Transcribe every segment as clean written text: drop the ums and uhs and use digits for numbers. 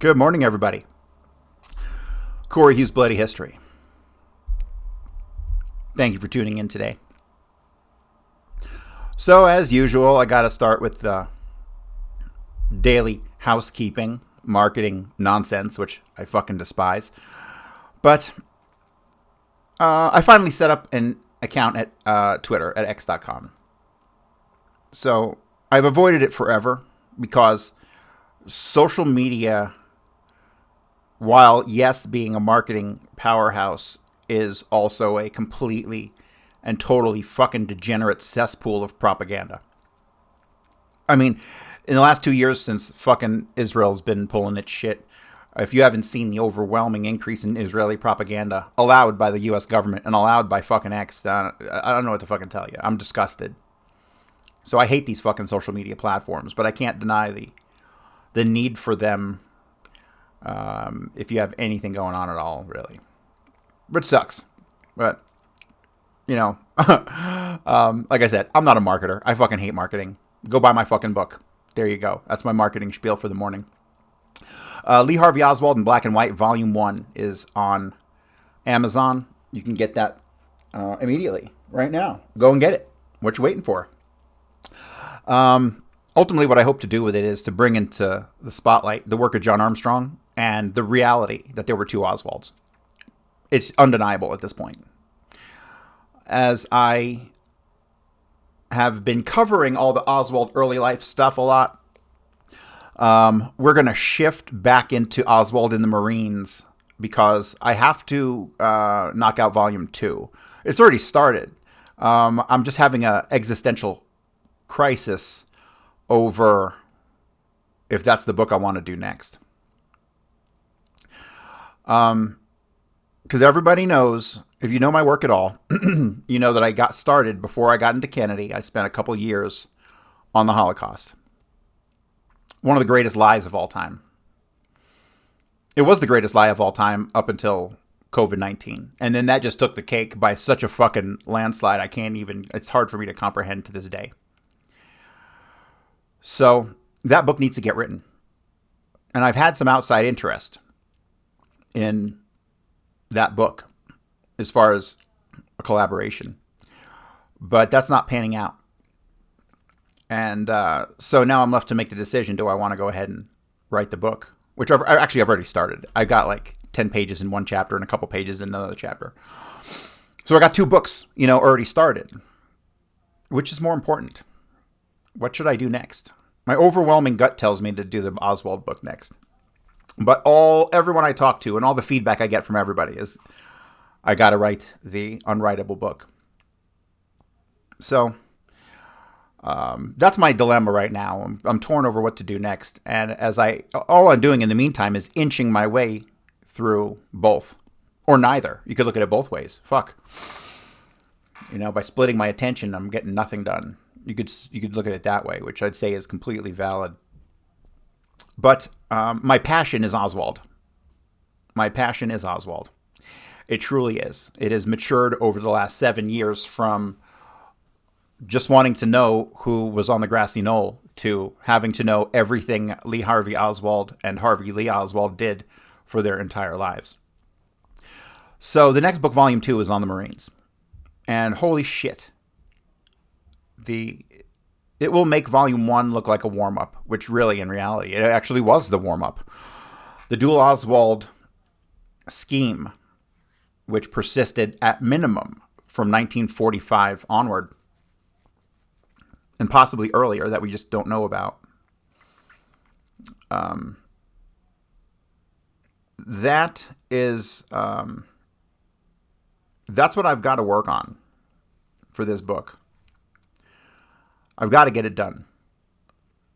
Good morning, everybody. Corey Hughes, Bloody History. Thank you for tuning in today. So, as usual, I got to start with the daily housekeeping, marketing nonsense, which I fucking despise. But I finally set up an account at Twitter, at x.com. So, I've avoided it forever because social media, while yes, being a marketing powerhouse, is also a completely and totally fucking degenerate cesspool of propaganda. I mean, in the last 2 years since fucking Israel's been pulling its shit, if you haven't seen the overwhelming increase in Israeli propaganda allowed by the U.S. government and allowed by fucking X, I don't know what to fucking tell you. I'm disgusted. So I hate these fucking social media platforms, but I can't deny the need for them if you have anything going on at all, really. Which sucks. But, you know, like I said, I'm not a marketer. I fucking hate marketing. Go buy my fucking book. There you go. That's my marketing spiel for the morning. Lee Harvey Oswald in Black and White, Volume 1 is on Amazon. You can get that immediately, right now. Go and get it. What you waiting for? Ultimately, what I hope to do with it is to bring into the spotlight the work of John Armstrong and the reality that there were two Oswalds. It's undeniable at this point. As I have been covering all the Oswald early life stuff a lot, we're going to shift back into Oswald in the Marines because I have to knock out Volume 2. It's already started. I'm just having an existential crisis over if that's the book I want to do next. Because everybody knows, if you know my work at all, you know that I got started before I got into Kennedy. I spent a couple years on the Holocaust. One of the greatest lies of all time. It was the greatest lie of all time up until COVID-19. And then that just took the cake by such a fucking landslide. It's hard for me to comprehend to this day. So that book needs to get written. And I've had some outside interest in that book as far as a collaboration. But that's not panning out. And so now I'm left to make the decision, do I want to go ahead and write the book? Which I've already started. I've got like 10 pages in one chapter and a couple pages in another chapter. So I got 2 books, already started. Which is more important? What should I do next? My overwhelming gut tells me to do the Oswald book next. But everyone I talk to and all the feedback I get from everybody is I got to write the unwritable book. So that's my dilemma right now. I'm torn over what to do next. And all I'm doing in the meantime is inching my way through both or neither. You could look at it both ways. Fuck. By splitting my attention, I'm getting nothing done. You could look at it that way, which I'd say is completely valid. But my passion is Oswald. My passion is Oswald. It truly is. It has matured over the last 7 years from just wanting to know who was on the grassy knoll to having to know everything Lee Harvey Oswald and Harvey Lee Oswald did for their entire lives. So the next book, Volume 2, is on the Marines. And holy shit. It will make Volume 1 look like a warm-up, which really, in reality, it actually was the warm-up. The dual Oswald scheme, which persisted at minimum from 1945 onward, and possibly earlier, that we just don't know about. That's what I've got to work on for this book. I've got to get it done.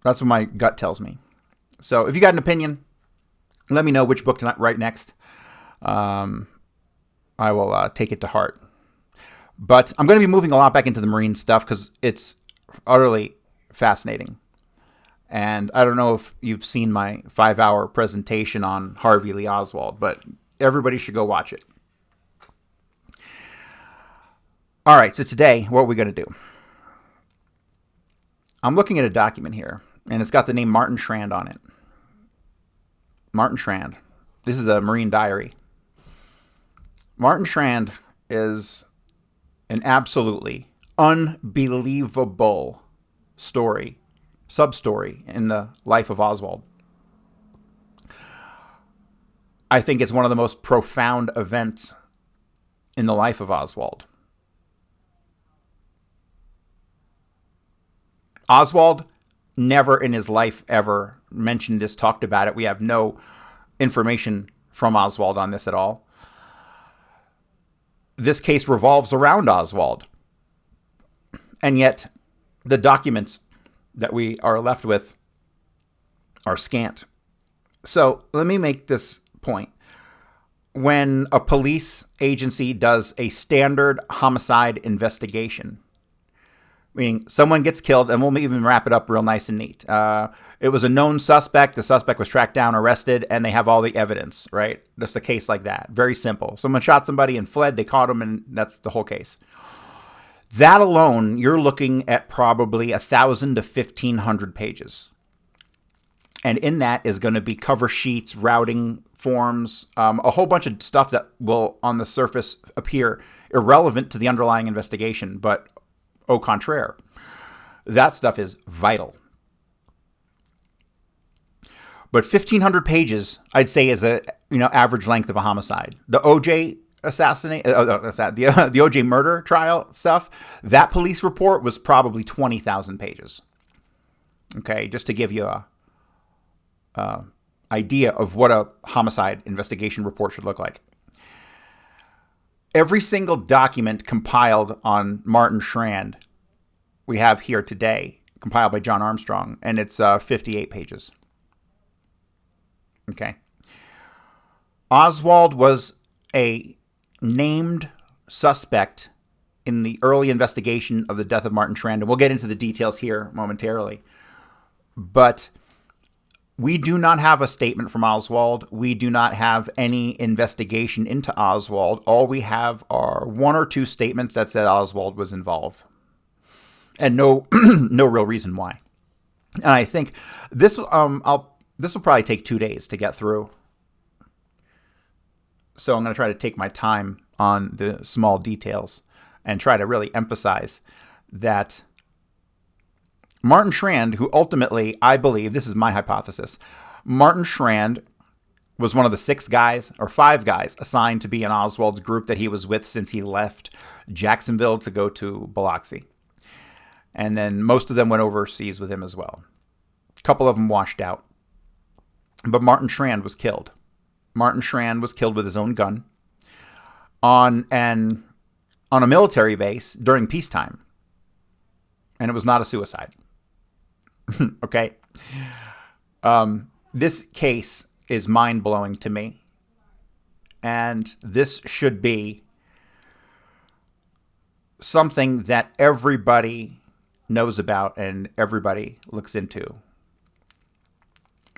That's what my gut tells me. So if you got an opinion, let me know which book to write next. I will take it to heart. But I'm going to be moving a lot back into the Marine stuff because it's utterly fascinating. And I don't know if you've seen my 5-hour presentation on Harvey Lee Oswald, but everybody should go watch it. All right, so today, what are we going to do? I'm looking at a document here, and it's got the name Martin Schrand on it. Martin Schrand. This is a Marine diary. Martin Schrand is an absolutely unbelievable story, sub-story in the life of Oswald. I think it's one of the most profound events in the life of Oswald. Oswald never in his life ever mentioned this, talked about it. We have no information from Oswald on this at all. This case revolves around Oswald. And yet, the documents that we are left with are scant. So, let me make this point. When a police agency does a standard homicide investigation, meaning someone gets killed, and we'll even wrap it up real nice and neat. It was a known suspect. The suspect was tracked down, arrested, and they have all the evidence, right? Just a case like that. Very simple. Someone shot somebody and fled. They caught him, and that's the whole case. That alone, you're looking at probably 1,000 to 1,500 pages. And in that is going to be cover sheets, routing forms, a whole bunch of stuff that will, on the surface, appear irrelevant to the underlying investigation, but au contraire, that stuff is vital. But 1,500 pages, I'd say, is a average length of a homicide. The OJ the OJ murder trial stuff, that police report was probably 20,000 pages. Okay, just to give you a idea of what a homicide investigation report should look like. Every single document compiled on Martin Schrand we have here today, compiled by John Armstrong, and it's 58 pages. Okay. Oswald was a named suspect in the early investigation of the death of Martin Schrand, and we'll get into the details here momentarily. But we do not have a statement from Oswald. We do not have any investigation into Oswald. All we have are one or two statements that said Oswald was involved. And no real reason why. And I think this will probably take 2 days to get through. So I'm going to try to take my time on the small details and try to really emphasize that Martin Schrand, who ultimately, I believe, this is my hypothesis, Martin Schrand was one of the 5 guys assigned to be in Oswald's group that he was with since he left Jacksonville to go to Biloxi. And then most of them went overseas with him as well. A couple of them washed out. But Martin Schrand was killed. Martin Schrand was killed with his own gun on a military base during peacetime. And it was not a suicide. Okay? This case is mind-blowing to me. And this should be something that everybody knows about and everybody looks into.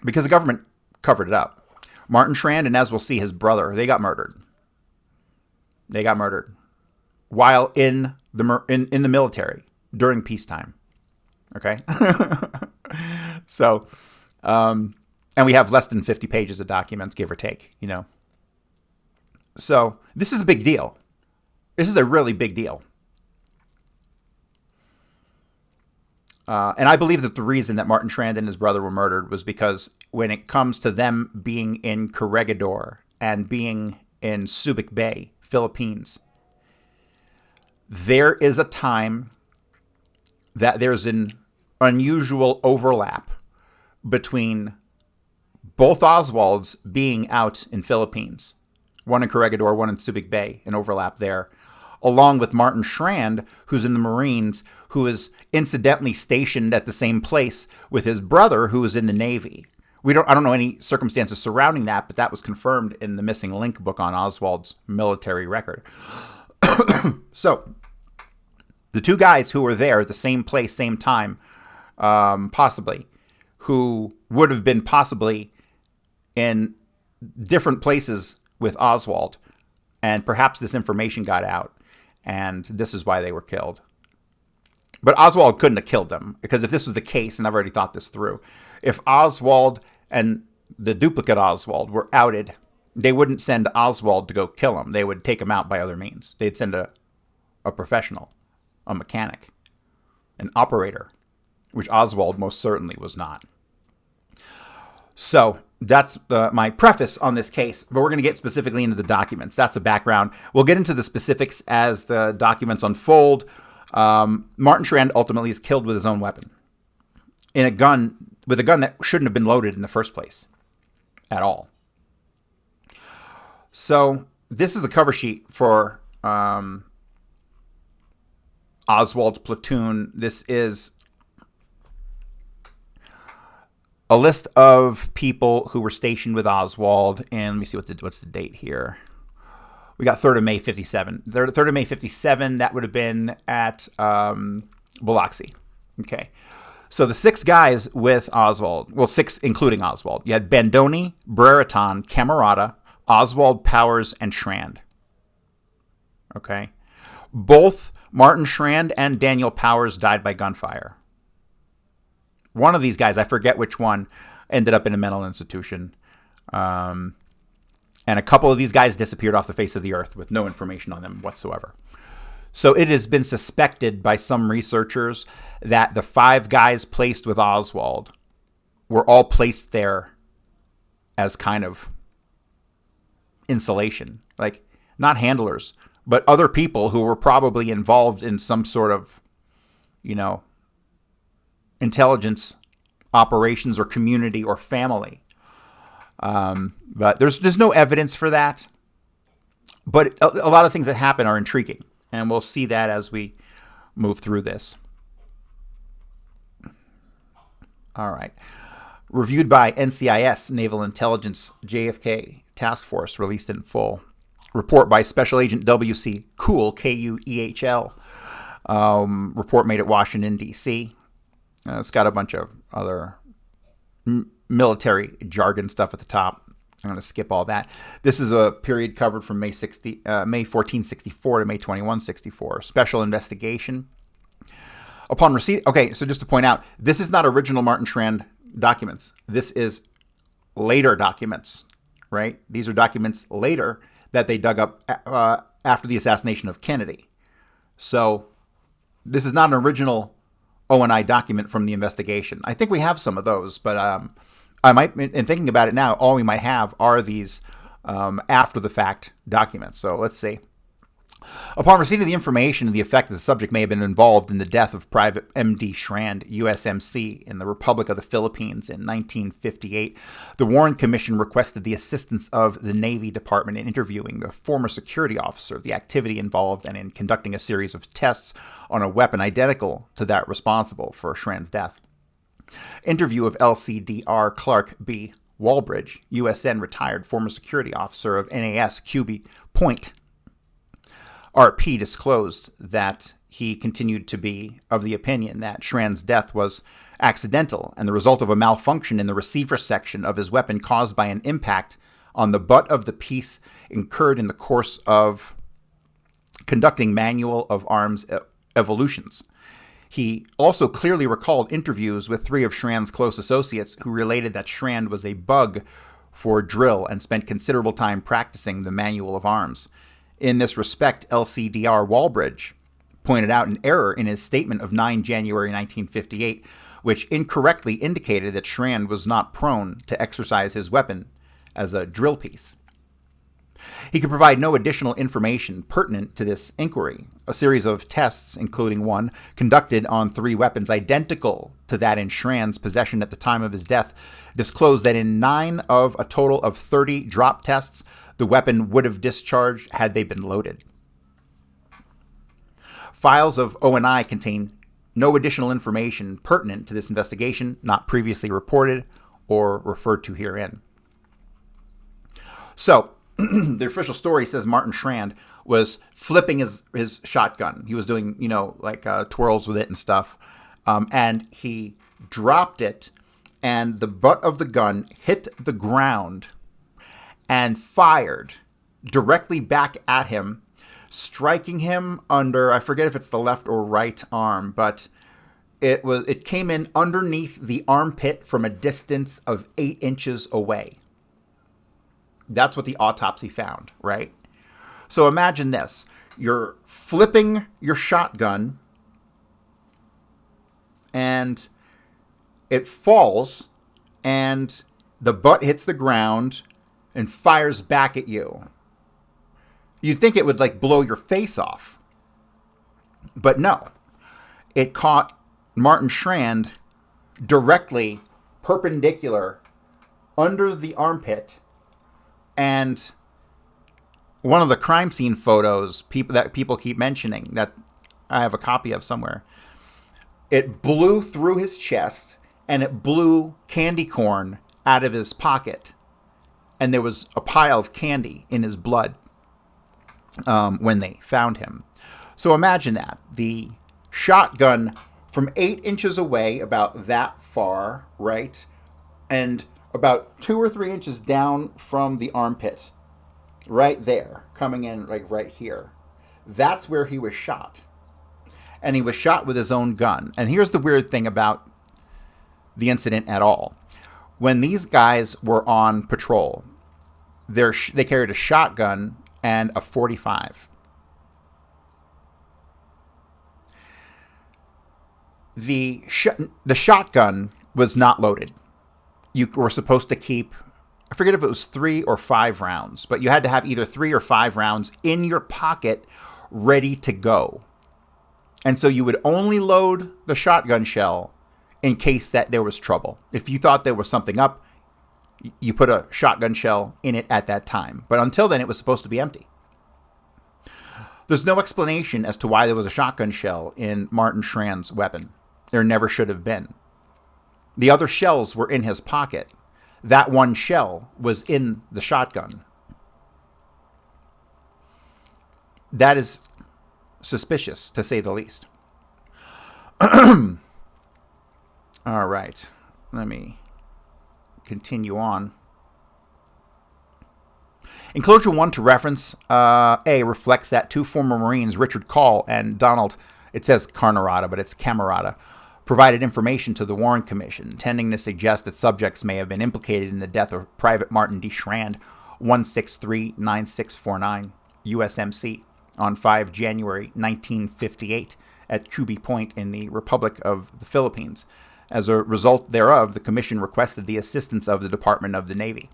Because the government covered it up. Martin Schrand and, as we'll see, his brother, they got murdered. They got murdered while in the military during peacetime. Okay? So, and we have less than 50 pages of documents, give or take, So, this is a big deal. This is a really big deal. And I believe that the reason that Martin Schrand and his brother were murdered was because when it comes to them being in Corregidor and being in Subic Bay, Philippines, there is a time that there's an unusual overlap between both Oswalds being out in Philippines, one in Corregidor, one in Subic Bay, an overlap there, along with Martin Schrand, who's in the Marines, who is incidentally stationed at the same place with his brother, who is in the Navy. I don't know any circumstances surrounding that, but that was confirmed in the Missing Link book on Oswald's military record. So, the 2 guys who were there at the same place, same time, possibly, who would have been possibly in different places with Oswald, and perhaps this information got out, and this is why they were killed. But Oswald couldn't have killed them, because if this was the case, and I've already thought this through, if Oswald and the duplicate Oswald were outed, they wouldn't send Oswald to go kill him. They would take him out by other means. They'd send a professional, a mechanic, an operator, which Oswald most certainly was not. So that's my preface on this case, but we're going to get specifically into the documents. That's the background. We'll get into the specifics as the documents unfold. Martin Schrand ultimately is killed with his own weapon, with a gun that shouldn't have been loaded in the first place at all. So this is the cover sheet for Oswald's platoon. This is a list of people who were stationed with Oswald. And let me see what's the date here. We got 3rd of May, 57. 3rd of May, 57, that would have been at Biloxi. Okay. So the 6 guys with Oswald, well, 6 including Oswald. You had Bandoni, Brereton, Camerata, Oswald, Powers, and Schrand. Okay. Both Martin Schrand and Daniel Powers died by gunfire. One of these guys, I forget which one, ended up in a mental institution. And a couple of these guys disappeared off the face of the earth with no information on them whatsoever. So it has been suspected by some researchers that the 5 guys placed with Oswald were all placed there as kind of insulation. Like, not handlers, but other people who were probably involved in some sort of, intelligence operations or community or family. But there's no evidence for that. But a lot of things that happen are intriguing. And we'll see that as we move through this. All right. Reviewed by NCIS, Naval Intelligence JFK Task Force, released in full. Report by Special Agent W.C. Kuehl, Kuehl. Report made at Washington, D.C. It's got a bunch of other military jargon stuff at the top. I'm going to skip all that. This is a period covered from May 1464 to May 2164. Special investigation. Upon receipt... Okay, so just to point out, this is not original Martin Schrand documents. This is later documents, right? These are documents later that they dug up after the assassination of Kennedy. So this is not an original O&I document from the investigation. I think we have some of those, but I might, in thinking about it now, all we might have are these after the fact documents. So let's see. Upon receipt of the information of the effect that the subject may have been involved in the death of Private M.D. Schrand, USMC, in the Republic of the Philippines in 1958, the Warren Commission requested the assistance of the Navy Department in interviewing the former security officer of the activity involved and in conducting a series of tests on a weapon identical to that responsible for Schrand's death. Interview of LCDR Clark B. Walbridge, USN retired former security officer of NAS QB Point. RP disclosed that he continued to be of the opinion that Schrand's death was accidental and the result of a malfunction in the receiver section of his weapon caused by an impact on the butt of the piece incurred in the course of conducting manual of arms evolutions. He also clearly recalled interviews with 3 of Schrand's close associates who related that Schrand was a bug for drill and spent considerable time practicing the manual of arms. In this respect, LCDR Walbridge pointed out an error in his statement of 9 January 1958, which incorrectly indicated that Schrand was not prone to exercise his weapon as a drill piece. He could provide no additional information pertinent to this inquiry. A series of tests, including one conducted on 3 weapons identical to that in Schrand's possession at the time of his death, disclosed that in 9 of a total of 30 drop tests, the weapon would have discharged had they been loaded. Files of O&I contain no additional information pertinent to this investigation, not previously reported or referred to herein. So, the official story says Martin Schrand was flipping his shotgun. He was doing, twirls with it and stuff. And he dropped it, and the butt of the gun hit the ground and fired directly back at him, striking him under, I forget if it's the left or right arm, but It came in underneath the armpit from a distance of 8 inches away. That's what the autopsy found, right? So imagine this. You're flipping your shotgun and it falls and the butt hits the ground and fires back at you. You'd think it would like blow your face off. But no. It caught Martin Schrand directly perpendicular under the armpit, and one of the crime scene photos people keep mentioning that I have a copy of somewhere, it blew through his chest and it blew candy corn out of his pocket, and there was a pile of candy in his blood when they found him. So imagine that. The shotgun from 8 inches away, about that far, right? And about 2 or 3 inches down from the armpit, right there, coming in like right here. That's where he was shot. And he was shot with his own gun. And here's the weird thing about the incident at all. When these guys were on patrol, they carried a shotgun and a .45. The shotgun was not loaded. You were supposed to keep, I forget if it was 3 or 5 rounds, but you had to have either 3 or 5 rounds in your pocket ready to go. And so you would only load the shotgun shell in case that there was trouble. If you thought there was something up, you put a shotgun shell in it at that time. But until then, it was supposed to be empty. There's no explanation as to why there was a shotgun shell in Martin Schrand's weapon. There never should have been. The other shells were in his pocket. That one shell was in the shotgun. That is suspicious, to say the least. All right. Let me continue on. Enclosure 1 to reference A reflects that 2 former Marines, Richard Call and Donald, it says Carnarata, but it's Camerata, provided information to the Warren Commission, tending to suggest that subjects may have been implicated in the death of Private Martin D. Schrand, 1639649, USMC, on 5 January 1958 at Cuby Point in the Republic of the Philippines. As a result thereof, the Commission requested the assistance of the Department of the Navy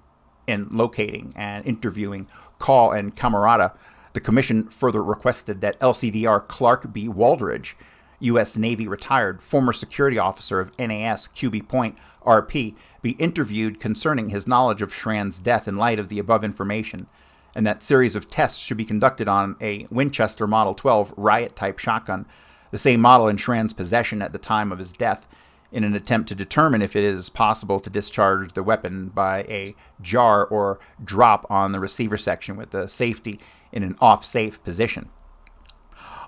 in locating and interviewing Call and Camerata. The Commission further requested that LCDR Clark B. Waldridge, U.S. Navy retired, former security officer of NAS Cuby Point, RP, be interviewed concerning his knowledge of Schrand's death in light of the above information, and that series of tests should be conducted on a Winchester Model 12 riot-type shotgun, the same model in Schrand's possession at the time of his death, in an attempt to determine if it is possible to discharge the weapon by a jar or drop on the receiver section with the safety in an off-safe position.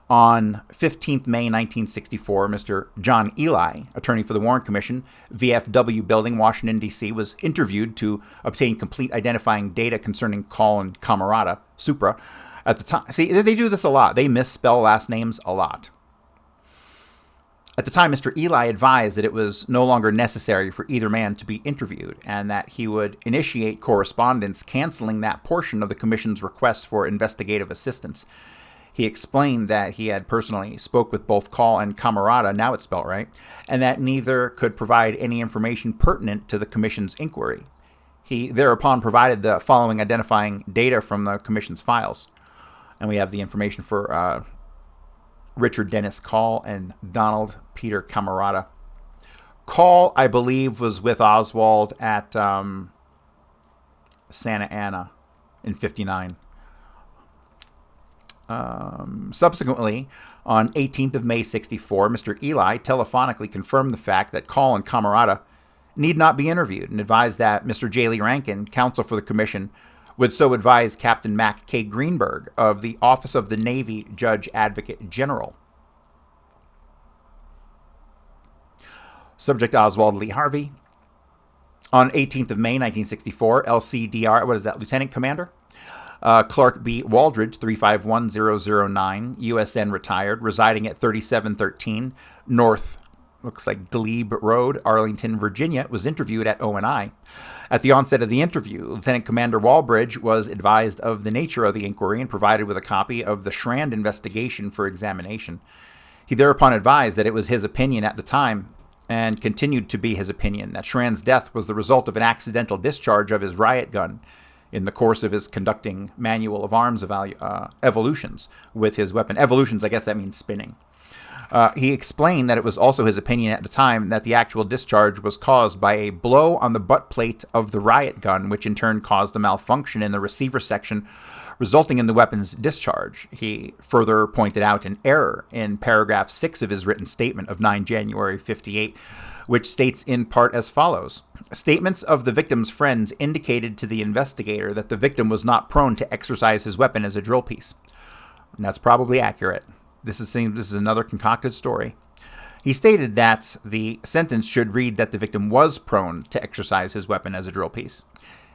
On 15th May 1964, Mr. John Ely, attorney for the Warren Commission, VFW Building, Washington, D.C., was interviewed to obtain complete identifying data concerning Call and Camerata, Supra, at the time. See, they do this a lot. They misspell last names a lot. At the time, Mr. Ely advised that it was no longer necessary for either man to be interviewed and that he would initiate correspondence canceling that portion of the Commission's request for investigative assistance. He explained that he had personally spoke with both Call and Camerata, now it's spelled right, and that neither could provide any information pertinent to the Commission's inquiry. He thereupon provided the following identifying data from the Commission's files. And we have the information for Richard Dennis Call and Donald Peter Camerata. Call, I believe, was with Oswald at Santa Ana in 59. Subsequently, on 18th of May 64, Mr. Ely telephonically confirmed the fact that Call and Camerata need not be interviewed and advised that Mr. J. Lee Rankin, counsel for the Commission, would so advise Captain Mac K. Greenberg of the Office of the Navy Judge Advocate General. Subject Oswald Lee Harvey. On 18th of May 1964, LCDR, Lieutenant Commander? Clark B. Waldridge, 351009, USN retired, residing at 3713 North looks like Glebe Road, Arlington, Virginia, was interviewed at ONI. At the onset of the interview, Lieutenant Commander Walbridge was advised of the nature of the inquiry and provided with a copy of the Schrand investigation for examination. He thereupon advised that it was his opinion at the time, and continued to be his opinion, that Schrand's death was the result of an accidental discharge of his riot gun in the course of his conducting manual of arms evolutions with his weapon. Evolutions, I guess that means spinning. He explained that it was also his opinion at the time that the actual discharge was caused by a blow on the butt plate of the riot gun, which in turn caused a malfunction in the receiver section, resulting in the weapon's discharge. He further pointed out an error in paragraph 6 of his written statement of 9 January 58, which states in part as follows. Statements of the victim's friends indicated to the investigator that the victim was not prone to exercise his weapon as a drill piece. And that's probably accurate. This is another concocted story. He stated that the sentence should read that the victim was prone to exercise his weapon as a drill piece.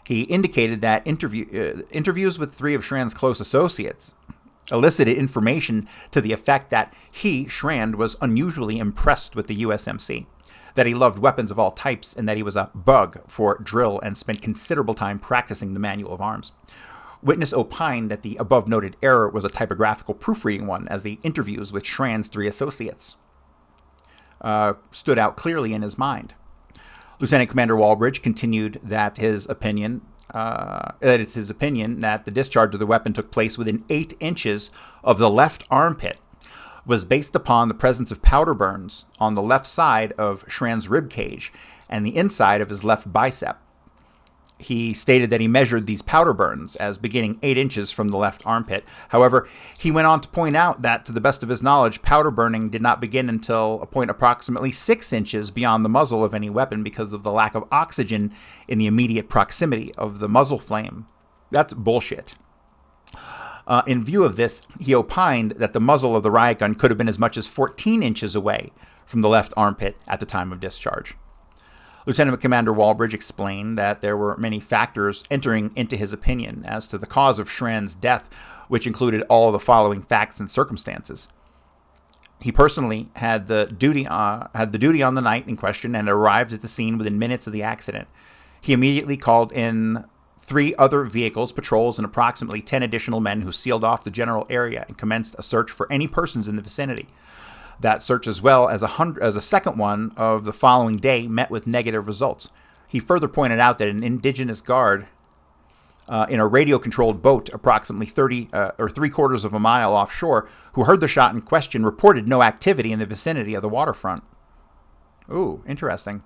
He indicated that interviews with 3 of Schrand's close associates elicited information to the effect that he, Schrand, was unusually impressed with the USMC, that he loved weapons of all types, and that he was a bug for drill and spent considerable time practicing the manual of arms. Witness opined that the above-noted error was a typographical proofreading one, as the interviews with Schrand's 3 associates stood out clearly in his mind. Lieutenant Commander Walbridge continued that it's his opinion that the discharge of the weapon took place within 8 inches of the left armpit, was based upon the presence of powder burns on the left side of Schrand's rib cage and the inside of his left bicep. He stated that he measured these powder burns as beginning 8 inches from the left armpit. However, he went on to point out that, to the best of his knowledge, powder burning did not begin until a point approximately 6 inches beyond the muzzle of any weapon because of the lack of oxygen in the immediate proximity of the muzzle flame. That's bullshit. In view of this, he opined that the muzzle of the riot gun could have been as much as 14 inches away from the left armpit at the time of discharge. Lieutenant Commander Walbridge explained that there were many factors entering into his opinion as to the cause of Schrand's death, which included all the following facts and circumstances. He personally had the duty on the night in question and arrived at the scene within minutes of the accident. He immediately called in 3 other vehicles, patrols, and approximately 10 additional men who sealed off the general area and commenced a search for any persons in the vicinity. That search, as well as a second one of the following day, met with negative results. He further pointed out that an indigenous guard in a radio-controlled boat approximately 3/4 of a mile offshore, who heard the shot in question, reported no activity in the vicinity of the waterfront. Ooh, interesting.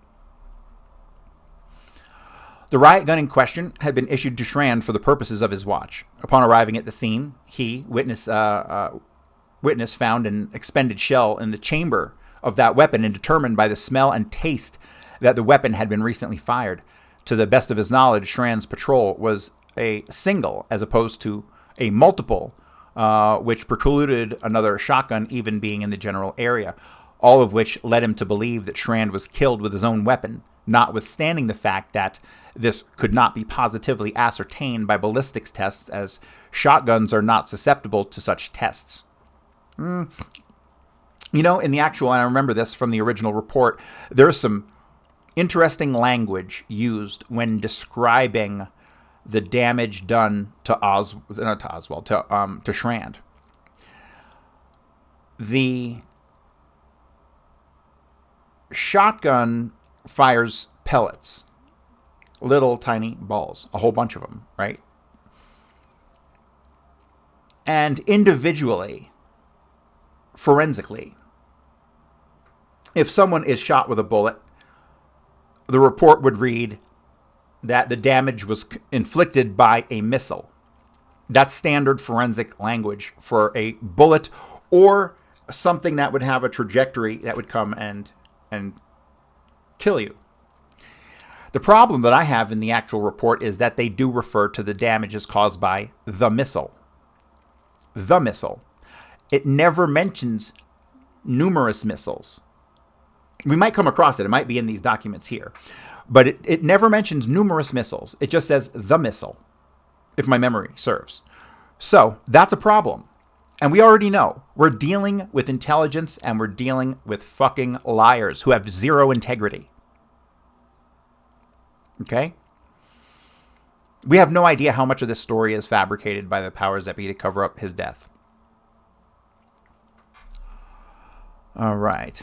The riot gun in question had been issued to Schrand for the purposes of his watch. Upon arriving at the scene, witness found an expended shell in the chamber of that weapon and determined by the smell and taste that the weapon had been recently fired. To the best of his knowledge, Schrand's patrol was a single as opposed to a multiple, which precluded another shotgun even being in the general area, all of which led him to believe that Schrand was killed with his own weapon, notwithstanding the fact that this could not be positively ascertained by ballistics tests, as shotguns are not susceptible to such tests. In the actual, and I remember this from the original report, there's some interesting language used when describing the damage done to Schrand. The shotgun fires pellets, little tiny balls, a whole bunch of them, right? And individually, forensically, if someone is shot with a bullet, the report would read that the damage was inflicted by a missile. That's standard forensic language for a bullet or something that would have a trajectory that would come and kill you. The problem that I have in the actual report is that they do refer to the damages caused by the missile. The missile. It never mentions numerous missiles. We might come across it. It might be in these documents here. But it never mentions numerous missiles. It just says the missile, if my memory serves. So that's a problem. And we already know we're dealing with intelligence and we're dealing with fucking liars who have zero integrity. Okay? We have no idea how much of this story is fabricated by the powers that be to cover up his death. All right.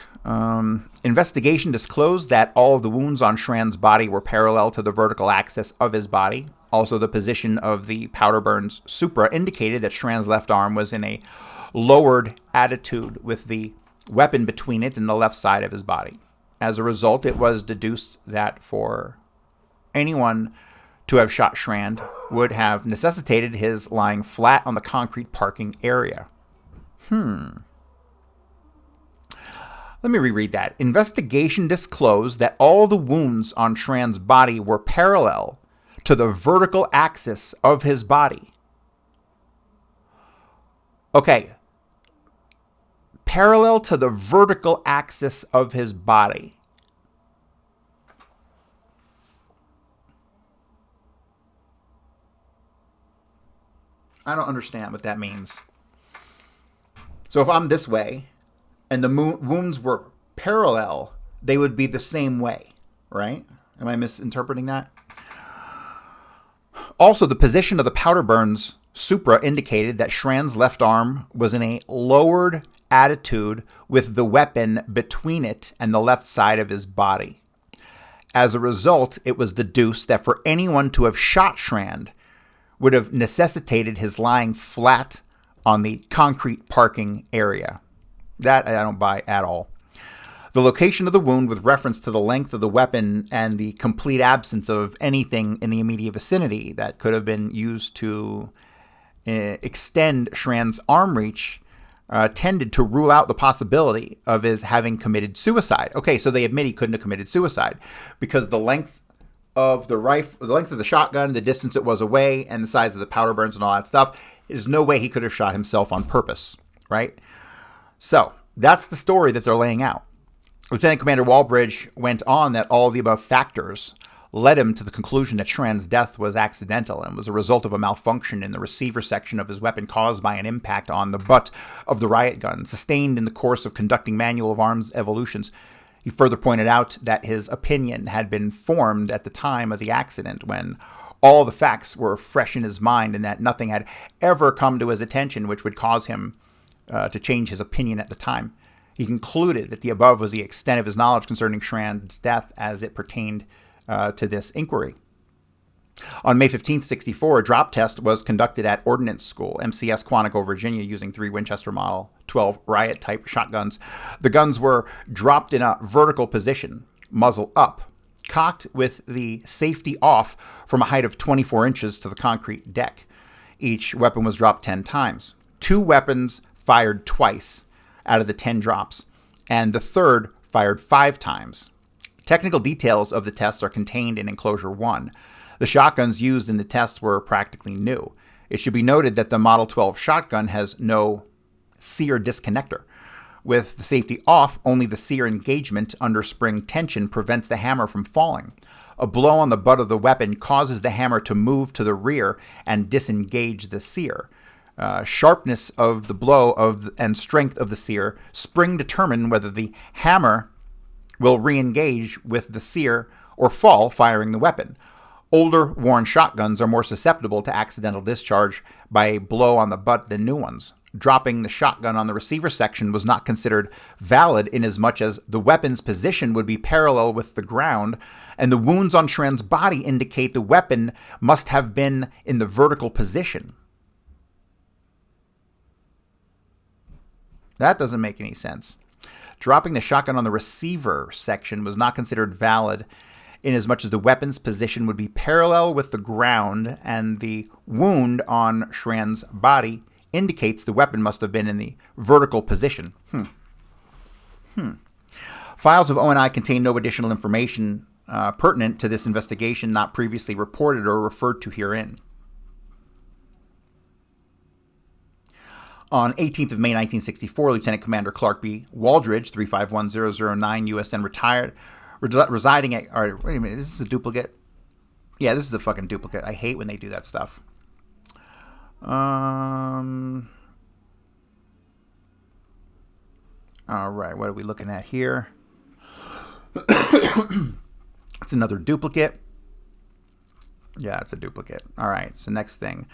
Investigation disclosed that all of the wounds on Schrand's body were parallel to the vertical axis of his body. Also, the position of the powder burns supra indicated that Schrand's left arm was in a lowered attitude with the weapon between it and the left side of his body. As a result, it was deduced that for anyone to have shot Schrand would have necessitated his lying flat on the concrete parking area. Let me reread that. Investigation disclosed that all the wounds on Schrand's body were parallel to the vertical axis of his body. Okay. Parallel to the vertical axis of his body. I don't understand what that means. So if I'm this way and the wounds were parallel, they would be the same way, right? Am I misinterpreting that? Also, the position of the powder burns supra indicated that Schrand's left arm was in a lowered attitude with the weapon between it and the left side of his body. As a result, it was deduced that for anyone to have shot Schrand would have necessitated his lying flat on the concrete parking area. That I don't buy at all. The location of the wound with reference to the length of the weapon and the complete absence of anything in the immediate vicinity that could have been used to extend Schrand's arm reach tended to rule out the possibility of his having committed suicide. Okay, so they admit he couldn't have committed suicide because the length of the rifle, the length of the shotgun, the distance it was away, and the size of the powder burns and all that stuff, there's no way he could have shot himself on purpose, right? So that's the story that they're laying out. Lieutenant Commander Walbridge went on that all the above factors led him to the conclusion that Schrand's death was accidental and was a result of a malfunction in the receiver section of his weapon caused by an impact on the butt of the riot gun, sustained in the course of conducting manual of arms evolutions. He further pointed out that his opinion had been formed at the time of the accident when all the facts were fresh in his mind and that nothing had ever come to his attention which would cause him to change his opinion at the time. He concluded that the above was the extent of his knowledge concerning Schrand's death as it pertained to this inquiry. On May 15, 1964, a drop test was conducted at Ordnance School, MCS Quantico, Virginia, using 3 Winchester Model 12 riot-type shotguns. The guns were dropped in a vertical position, muzzle up, cocked with the safety off from a height of 24 inches to the concrete deck. Each weapon was dropped 10 times. 2 weapons fired twice out of the 10 drops, and the third fired 5 times. Technical details of the tests are contained in Enclosure 1. The shotguns used in the test were practically new. It should be noted that the Model 12 shotgun has no sear disconnector. With the safety off, only the sear engagement under spring tension prevents the hammer from falling. A blow on the butt of the weapon causes the hammer to move to the rear and disengage the sear. Sharpness of the blow and strength of the sear spring determine whether the hammer will re-engage with the sear or fall firing the weapon. Older, worn shotguns are more susceptible to accidental discharge by a blow on the butt than new ones. Dropping the shotgun on the receiver section was not considered valid inasmuch as the weapon's position would be parallel with the ground, and the wounds on Schrand's body indicate the weapon must have been in the vertical position. That doesn't make any sense. Dropping the shotgun on the receiver section was not considered valid inasmuch as the weapon's position would be parallel with the ground, and the wound on Schrand's body indicates the weapon must have been in the vertical position. Files of O&I contain no additional information pertinent to this investigation not previously reported or referred to herein. On 18th of May 1964, Lieutenant Commander Clark B. Waldridge, 351009 USN, retired, residing at... All right, wait a minute, this is a duplicate? Yeah, this is a fucking duplicate. I hate when they do that stuff. All right, what are we looking at here? It's another duplicate. Yeah, it's a duplicate. All right, so next thing.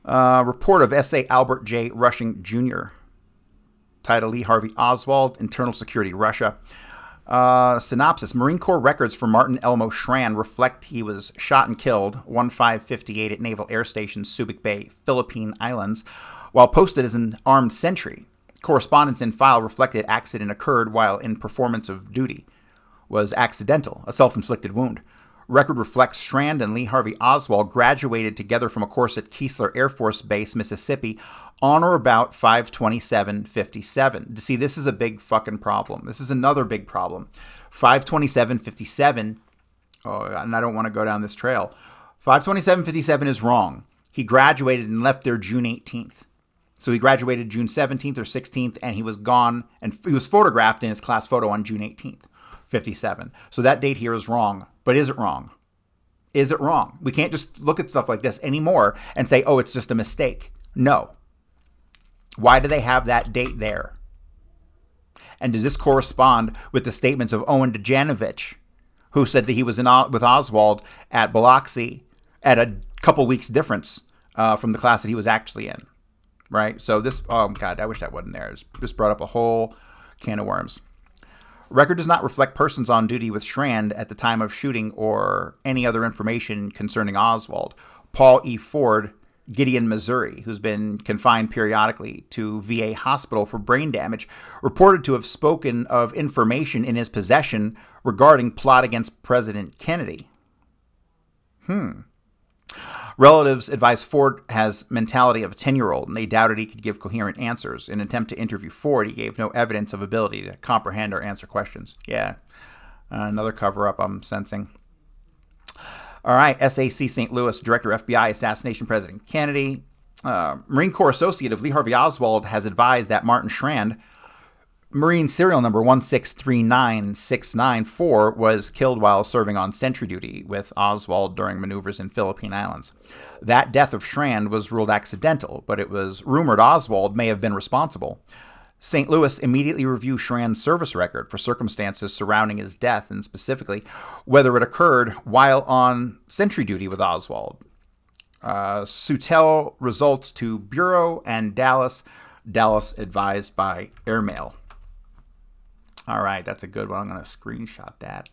Report of S.A. Albert J. Rushing Jr. Title Lee Harvey Oswald, Internal Security, Russia. Synopsis. Marine Corps records for Martin Elmo Schrand reflect he was shot and killed 1558 at Naval Air Station, Subic Bay, Philippine Islands, while posted as an armed sentry. Correspondence in file reflected accident occurred while in performance of duty. Was accidental, a self-inflicted wound. Record reflects Schrand and Lee Harvey Oswald graduated together from a course at Keesler Air Force Base, Mississippi, on or about 5/27/57. See, this is a big fucking problem. This is another big problem. 5/27/57. Oh, and I don't want to go down this trail. 5/27/57 is wrong. He graduated and left there June 18th. So he graduated June 17th or 16th, and he was gone, and he was photographed in his class photo on June 18th, 57. So that date here is wrong. But is it wrong? Is it wrong? We can't just look at stuff like this anymore and say, oh, it's just a mistake. No. Why do they have that date there? And does this correspond with the statements of Owen Djanovich, who said that he was with Oswald at Biloxi at a couple weeks difference from the class that he was actually in? Right? So this, oh God, I wish that wasn't there. This brought up a whole can of worms. Record does not reflect persons on duty with Schrand at the time of shooting or any other information concerning Oswald. Paul E. Ford, Gideon, Missouri, who's been confined periodically to VA hospital for brain damage, reported to have spoken of information in his possession regarding plot against President Kennedy. Relatives advised Ford has mentality of a 10-year-old, and they doubted he could give coherent answers. In an attempt to interview Ford, he gave no evidence of ability to comprehend or answer questions. Yeah, another cover-up I'm sensing. All right, SAC St. Louis, Director FBI, assassination President Kennedy. Marine Corps associate of Lee Harvey Oswald has advised that Martin Schrand, Marine serial number 1639694, was killed while serving on sentry duty with Oswald during maneuvers in Philippine Islands. That death of Schrand was ruled accidental, but it was rumored Oswald may have been responsible. St. Louis immediately reviewed Schrand's service record for circumstances surrounding his death, and specifically whether it occurred while on sentry duty with Oswald. Sutel results to Bureau and Dallas advised by airmail. All right, that's a good one. I'm going to screenshot that.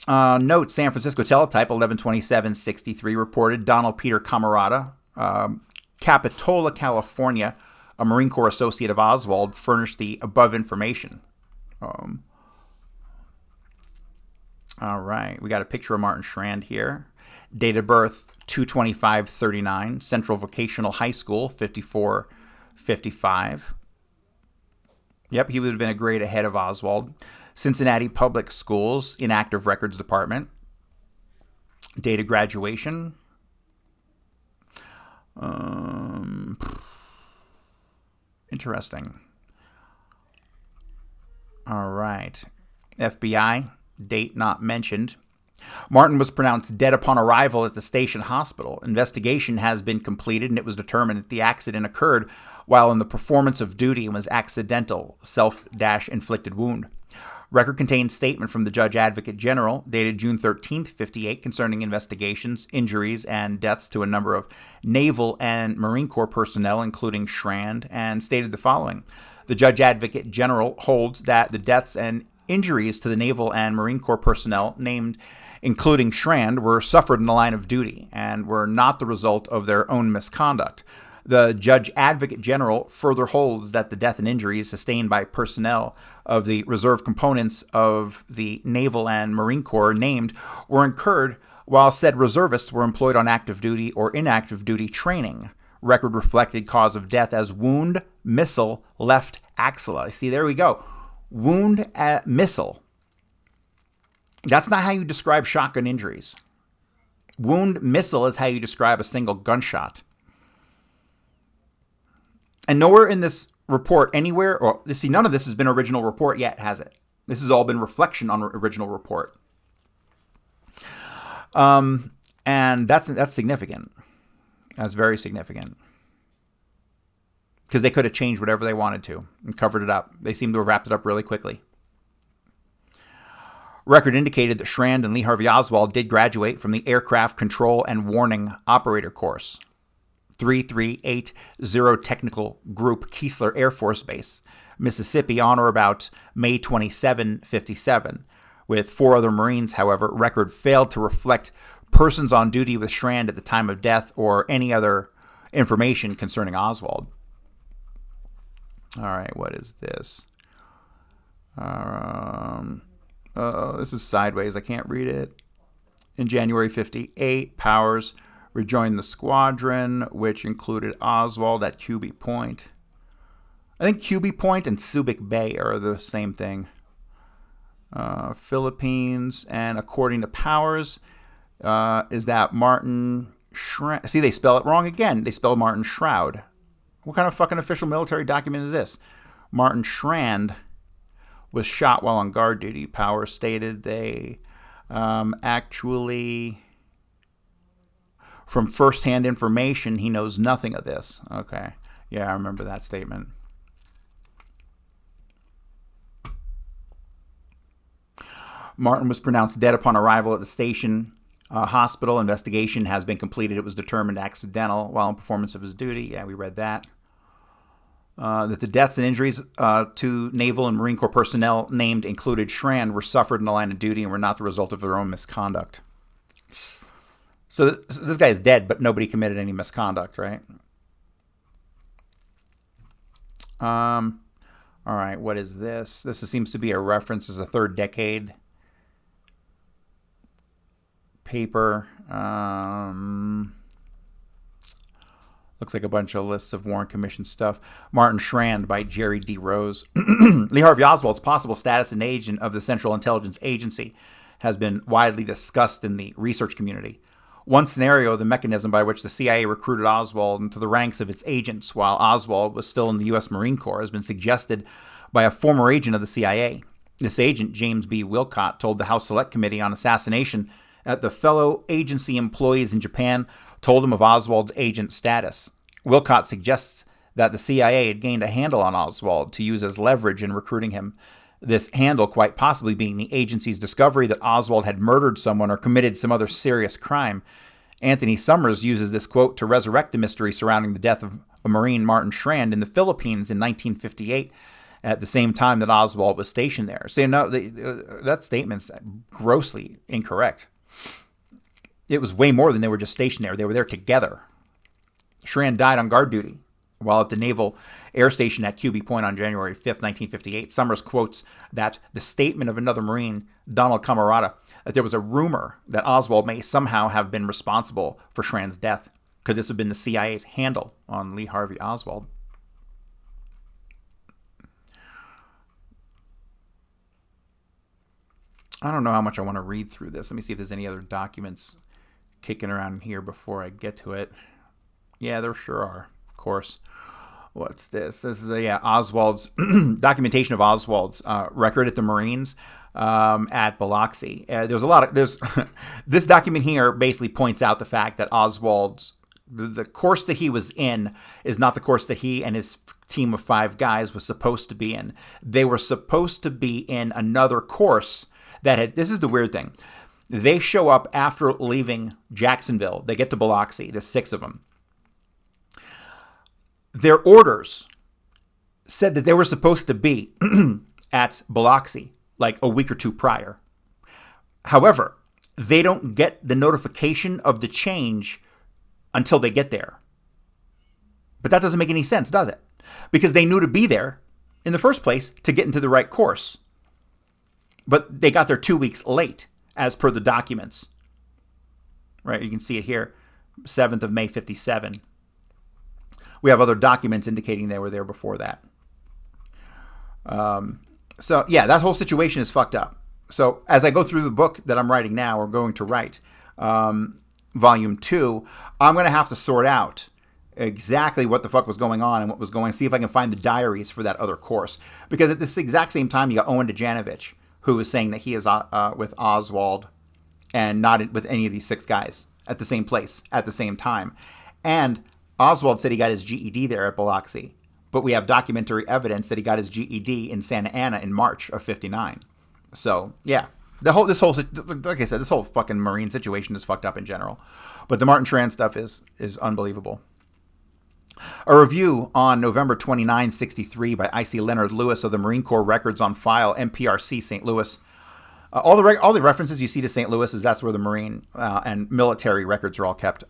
Note, San Francisco Teletype 11/27/63 reported Donald Peter Camarada, Capitola, California, a Marine Corps associate of Oswald, furnished the above information. All right, we got a picture of Martin Schrand here. Date of birth 2/25/39, Central Vocational High School, 54-55. Yep, he would have been a grade ahead of Oswald. Cincinnati Public Schools, Inactive Records Department. Date of graduation. Interesting. All right. FBI, date not mentioned. Martin was pronounced dead upon arrival at the station hospital. Investigation has been completed, and it was determined that the accident occurred while in the performance of duty and was accidental, self-inflicted wound. Record contains statement from the Judge Advocate General dated June 13th, 58, concerning investigations, injuries, and deaths to a number of Naval and Marine Corps personnel, including Schrand, and stated the following. The Judge Advocate General holds that the deaths and injuries to the Naval and Marine Corps personnel named, including Schrand, were suffered in the line of duty and were not the result of their own misconduct. The Judge Advocate General further holds that the death and injuries sustained by personnel of the reserve components of the Naval and Marine Corps named were incurred while said reservists were employed on active duty or inactive duty training. Record reflected cause of death as wound, missile, left axilla. See, there we go. Wound, missile. That's not how you describe shotgun injuries. Wound, missile is how you describe a single gunshot. And nowhere in this report anywhere, or see, none of this has been original report yet, has it? This has all been reflection on original report. And that's significant. That's very significant. because they could have changed whatever they wanted to and covered it up. They seem to have wrapped it up really quickly. Record indicated that Schrand and Lee Harvey Oswald did graduate from the Aircraft Control and Warning Operator course, 3380 Technical Group, Keesler Air Force Base, Mississippi, on or about May 27, 57. With 4 other Marines, however, record failed to reflect persons on duty with Schrand at the time of death or any other information concerning Oswald. All right, what is this? This is sideways. I can't read it. In January 58, Powers rejoined the squadron, which included Oswald at QB Point. I think QB Point and Subic Bay are the same thing. Philippines, and according to Powers, is that Martin Schrand. See, they spell it wrong again. They spell Martin Shroud. What kind of fucking official military document is this? Martin Schrand was shot while on guard duty. Powers stated they actually, from first-hand information, he knows nothing of this. Okay. Yeah, I remember that statement. Martin was pronounced dead upon arrival at the station hospital. Investigation has been completed. It was determined accidental while in performance of his duty. Yeah, we read that. That the deaths and injuries to Naval and Marine Corps personnel named included Schrand were suffered in the line of duty and were not the result of their own misconduct. So this guy is dead, but nobody committed any misconduct, right? All right, what is this? This seems to be a reference as a third decade paper. Looks like a bunch of lists of Warren Commission stuff. Martin Schrand by Jerry D. Rose. Lee Harvey Oswald's possible status and agent of the Central Intelligence Agency has been widely discussed in the research community. One scenario, the mechanism by which the CIA recruited Oswald into the ranks of its agents while Oswald was still in the U.S. Marine Corps, has been suggested by a former agent of the CIA. This agent, James B. Wilcott, told the House Select Committee on Assassination that the fellow agency employees in Japan told him of Oswald's agent status. Wilcott suggests that the CIA had gained a handle on Oswald to use as leverage in recruiting him. This handle quite possibly being the agency's discovery that Oswald had murdered someone or committed some other serious crime. Anthony Summers uses this quote to resurrect the mystery surrounding the death of a Marine, Martin Schrand, in the Philippines in 1958, at the same time that Oswald was stationed there. So, that statement's grossly incorrect. It was way more than they were just stationed there. They were there together. Schrand died on guard duty while at the Naval Air Station at QB Point on January 5th, 1958. Summers quotes that the statement of another Marine, Donald Camarada, that there was a rumor that Oswald may somehow have been responsible for Schrand's death. Could this have been the CIA's handle on Lee Harvey Oswald? I don't know how much I want to read through this. Let me see if there's any other documents kicking around here before I get to it. Yeah, there sure are, of course. What's this? This is Oswald's documentation of Oswald's record at the Marines at Biloxi. There's this document here basically points out the fact that Oswald's the course that he was in is not the course that he and his team of 5 guys was supposed to be in. They were supposed to be in another course that had. This is the weird thing. They show up after leaving Jacksonville. They get to Biloxi. There's 6 of them. Their orders said that they were supposed to be at Biloxi like a week or 2 prior. However, they don't get the notification of the change until they get there. But that doesn't make any sense, does it? Because they knew to be there in the first place to get into the right course. But they got there 2 weeks late, as per the documents. Right, you can see it here, 7th of May, 57. We have other documents indicating they were there before that. So, yeah, that whole situation is fucked up. So, as I go through the book that I'm writing now, or going to write, Volume 2, I'm going to have to sort out exactly what the fuck was going on and what was going, see if I can find the diaries for that other course. Because at this exact same time, you got Owen DeJanovich, who is saying that he is with Oswald and not with any of these 6 guys at the same place, at the same time. And Oswald said he got his GED there at Biloxi, but we have documentary evidence that he got his GED in Santa Ana in March of 59. So, yeah. Like I said, this whole fucking Marine situation is fucked up in general. But the Martin Schrand stuff is unbelievable. A review on November 29, 63 by I.C. Leonard Lewis of the Marine Corps Records on File, MPRC, St. Louis. All the references you see to St. Louis is that's where the Marine and military records are all kept.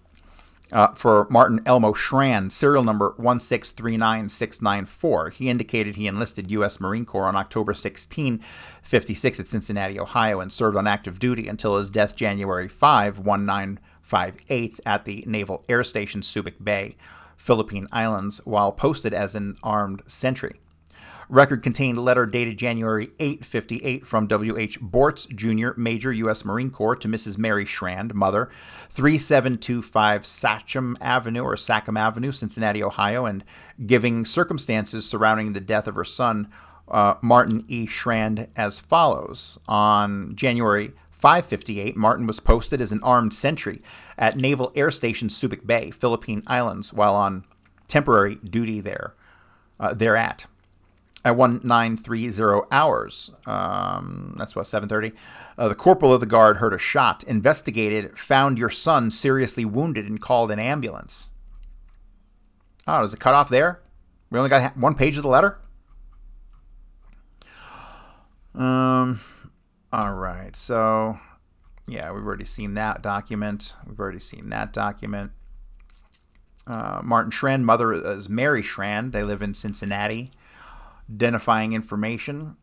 For Martin Elmo Schrand, serial number 1639694. He indicated he enlisted U.S. Marine Corps on October 16, 56 at Cincinnati, Ohio, and served on active duty until his death January 5, 1958 at the Naval Air Station Subic Bay, Philippine Islands, while posted as an armed sentry. Record contained letter dated January 8, 58 from W.H. Bortz, Jr., Major, U.S. Marine Corps, to Mrs. Mary Schrand, mother, 3725 Sachem Avenue, Cincinnati, Ohio, and giving circumstances surrounding the death of her son, Martin E. Schrand, as follows. On January 558, Martin was posted as an armed sentry at Naval Air Station Subic Bay, Philippine Islands, while on temporary duty thereat. At 1930 hours, that's what, 7:30, the corporal of the guard heard a shot, investigated, found your son seriously wounded, and called an ambulance. Oh, does it cut off there? We only got one page of the letter? All right, so, yeah, we've already seen that document. Martin Schrand, mother is Mary Schrand. They live in Cincinnati. Identifying information.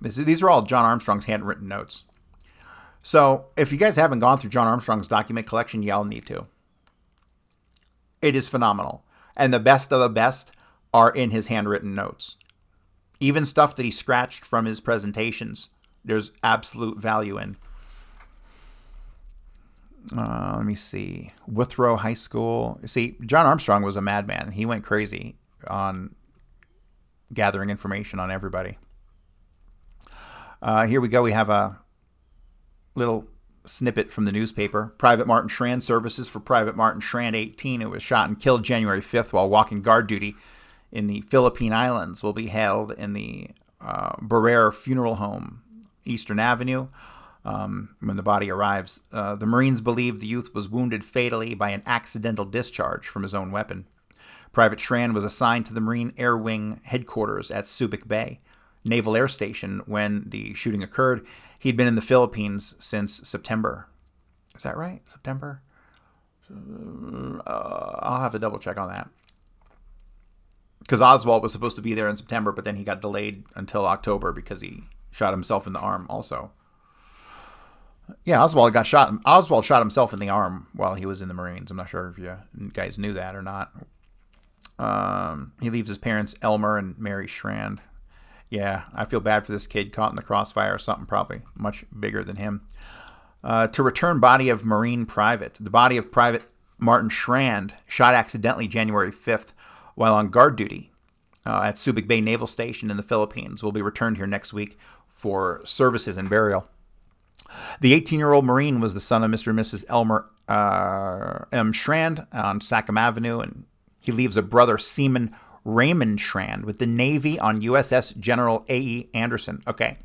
These are all John Armstrong's handwritten notes. So if you guys haven't gone through John Armstrong's document collection, y'all need to. It is phenomenal. And the best of the best are in his handwritten notes. Even stuff that he scratched from his presentations, there's absolute value in. Let me see. Withrow High School. See, John Armstrong was a madman. He went crazy on gathering information on everybody. Here we go. We have a little snippet from the newspaper. Private Martin Schrand services for Private Martin Schrand, 18, who was shot and killed January 5th while walking guard duty in the Philippine Islands, will be held in the Barrere Funeral Home, Eastern Avenue. When the body arrives, the Marines believe the youth was wounded fatally by an accidental discharge from his own weapon. Private Schrand was assigned to the Marine Air Wing headquarters at Subic Bay Naval Air Station when the shooting occurred. He'd been in the Philippines since September. Is that right? September? I'll have to double check on that. Because Oswald was supposed to be there in September, but then he got delayed until October because he shot himself in the arm also. Yeah, Oswald shot himself in the arm while he was in the Marines. I'm not sure if you guys knew that or not. He leaves his parents, Elmer and Mary Schrand. Yeah, I feel bad for this kid caught in the crossfire or something probably much bigger than him. To return body of Marine Private. The body of Private Martin Schrand, shot accidentally January 5th while on guard duty at Subic Bay Naval Station in the Philippines, will be returned here next week for services and burial. The 18-year-old Marine was the son of Mr. and Mrs. Elmer M. Schrand on Sachem Avenue, and he leaves a brother, Seaman Raymond Schrand, with the Navy on USS General A.E. Anderson. Okay.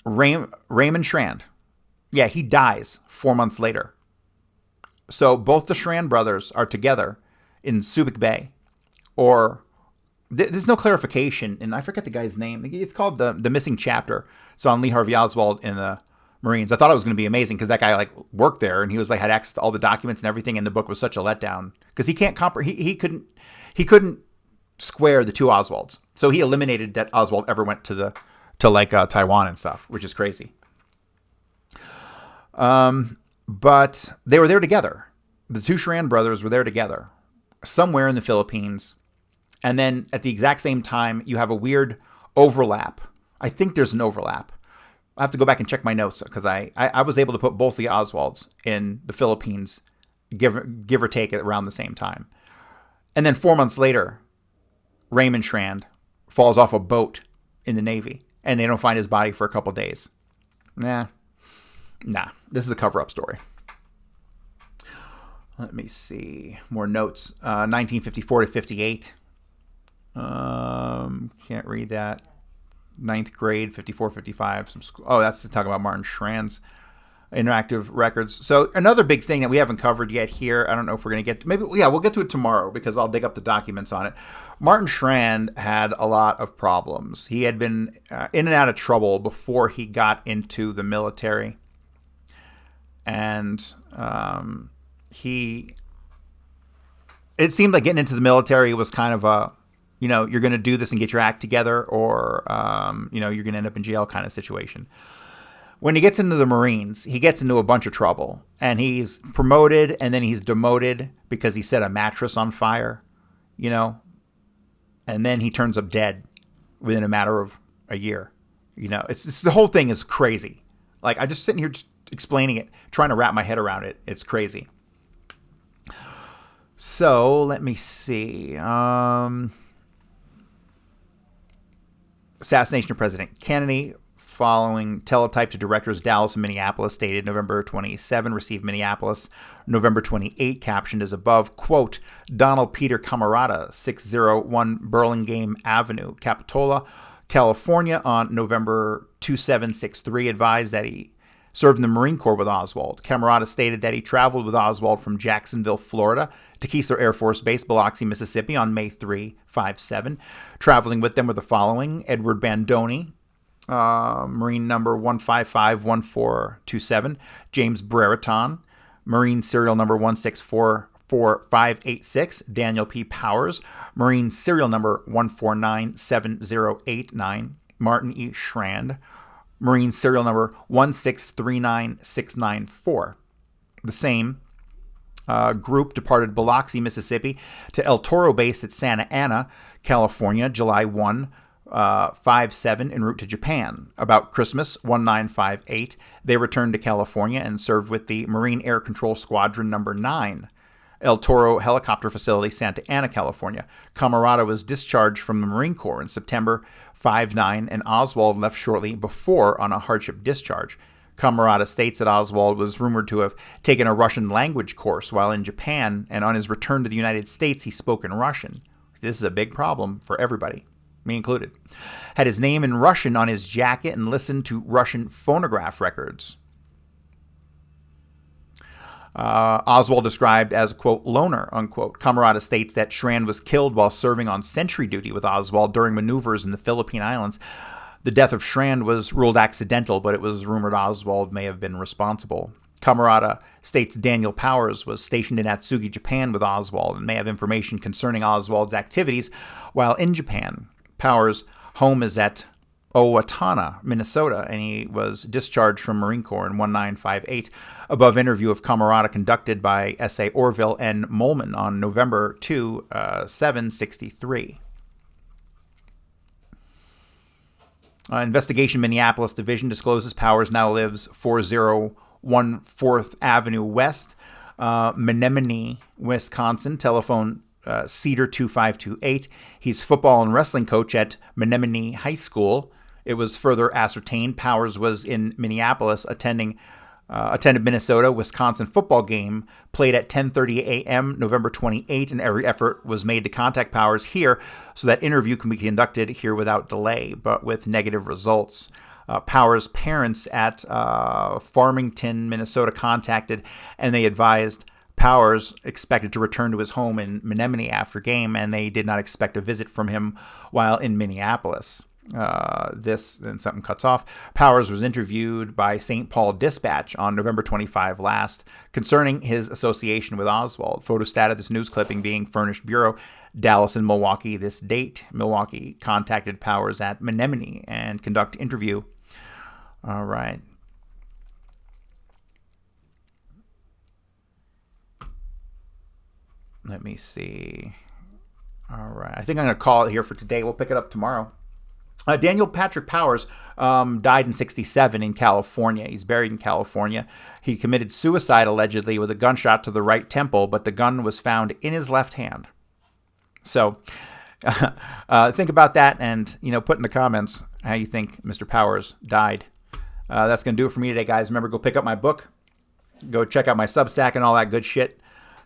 Raymond Schrand. Yeah, he dies 4 months later. So both the Schrand brothers are together in Subic Bay. Or, there's no clarification, and I forget the guy's name. It's called The Missing Chapter. It's on Lee Harvey Oswald in the Marines. I thought it was going to be amazing because that guy worked there and he was had access to all the documents and everything, and the book was such a letdown because he can't he couldn't square the two Oswalds. So he eliminated that Oswald ever went to Taiwan and stuff, which is crazy. But they were there together. The two Schrand brothers were there together somewhere in the Philippines. And then at the exact same time, you have a weird overlap. I think there's an overlap. I have to go back and check my notes because I was able to put both the Oswalds in the Philippines, give or take at around the same time. And then 4 months later, Raymond Schrand falls off a boat in the Navy, and they don't find his body for a couple days. Nah, this is a cover-up story. Let me see. More notes. 1954 to 58. Can't read that. Ninth grade, 54, 55. That's to talk about Martin Schrand's interactive records. So another big thing that we haven't covered yet here, I don't know if we're going to get to, we'll get to it tomorrow because I'll dig up the documents on it. Martin Schrand had a lot of problems. He had been in and out of trouble before he got into the military. And it seemed like getting into the military was kind of a, you're going to do this and get your act together, or, you're going to end up in jail kind of situation. When he gets into the Marines, he gets into a bunch of trouble, and he's promoted, and then he's demoted because he set a mattress on fire, and then he turns up dead within a matter of a year. It's the whole thing is crazy. Like, I just sitting here just explaining it, trying to wrap my head around it. It's crazy. So let me see. Assassination of President Kennedy. Following teletype to directors Dallas and Minneapolis, dated November 27, received Minneapolis. November 28, captioned as above, quote, Donald Peter Camarada, 601 Burlingame Avenue, Capitola, California, on November 2763, advised that he served in the Marine Corps with Oswald. Camarada stated that he traveled with Oswald from Jacksonville, Florida, to Keesler Air Force Base, Biloxi, Mississippi, on May 3, 57. Traveling with them were the following: Edward Bandoni, Marine number 1551427, James Brereton, Marine serial number 1644586, Daniel P. Powers, Marine serial number 1497089, Martin E. Schrand, Marine serial number 1639694. The same group departed Biloxi, Mississippi to El Toro Base at Santa Ana, California, July 1, 57, en route to Japan. About Christmas 1958, they returned to California and served with the Marine Air Control Squadron number 9, El Toro Helicopter Facility, Santa Ana, California. Camarada was discharged from the Marine Corps in September 59, and Oswald left shortly before on a hardship discharge. Camarada states that Oswald was rumored to have taken a Russian language course while in Japan, and on his return to the United States, he spoke in Russian. This is a big problem for everybody, me included. Had his name in Russian on his jacket and listened to Russian phonograph records. Oswald described as, quote, loner, unquote. Camarada states that Schrand was killed while serving on sentry duty with Oswald during maneuvers in the Philippine Islands. The death of Schrand was ruled accidental, but it was rumored Oswald may have been responsible. Camarada states Daniel Powers was stationed in Atsugi, Japan with Oswald and may have information concerning Oswald's activities while in Japan. Powers' home is at Owatonna, Minnesota, and he was discharged from Marine Corps in 1958. Above interview of Camarada conducted by S.A. Orville and Molman on November 2, 763. Investigation Minneapolis Division discloses Powers now lives 4014 4th Avenue West, Menominee, Wisconsin. Telephone Cedar 2528. He's football and wrestling coach at Menominee High School. It was further ascertained Powers was in Minneapolis attended Minnesota-Wisconsin football game played at 10:30 a.m. November 28, and every effort was made to contact Powers here so that interview can be conducted here without delay, but with negative results. Powers' parents at Farmington, Minnesota contacted, and they advised Powers expected to return to his home in Menominee after game, and they did not expect a visit from him while in Minneapolis. Then something cuts off. Powers was interviewed by St. Paul Dispatch on November 25 last concerning his association with Oswald. Photostat of this news clipping being furnished Bureau, Dallas and Milwaukee. This date, Milwaukee contacted Powers at Menominee and conduct interview. All right. Let me see. All right. I think I'm going to call it here for today. We'll pick it up tomorrow. Daniel Patrick Powers died in 1967 in California. He's buried in California. He committed suicide allegedly with a gunshot to the right temple, but the gun was found in his left hand. So think about that and, put in the comments how you think Mr. Powers died. That's going to do it for me today, guys. Remember, go pick up my book. Go check out my Substack and all that good shit.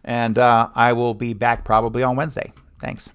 And I will be back probably on Wednesday. Thanks.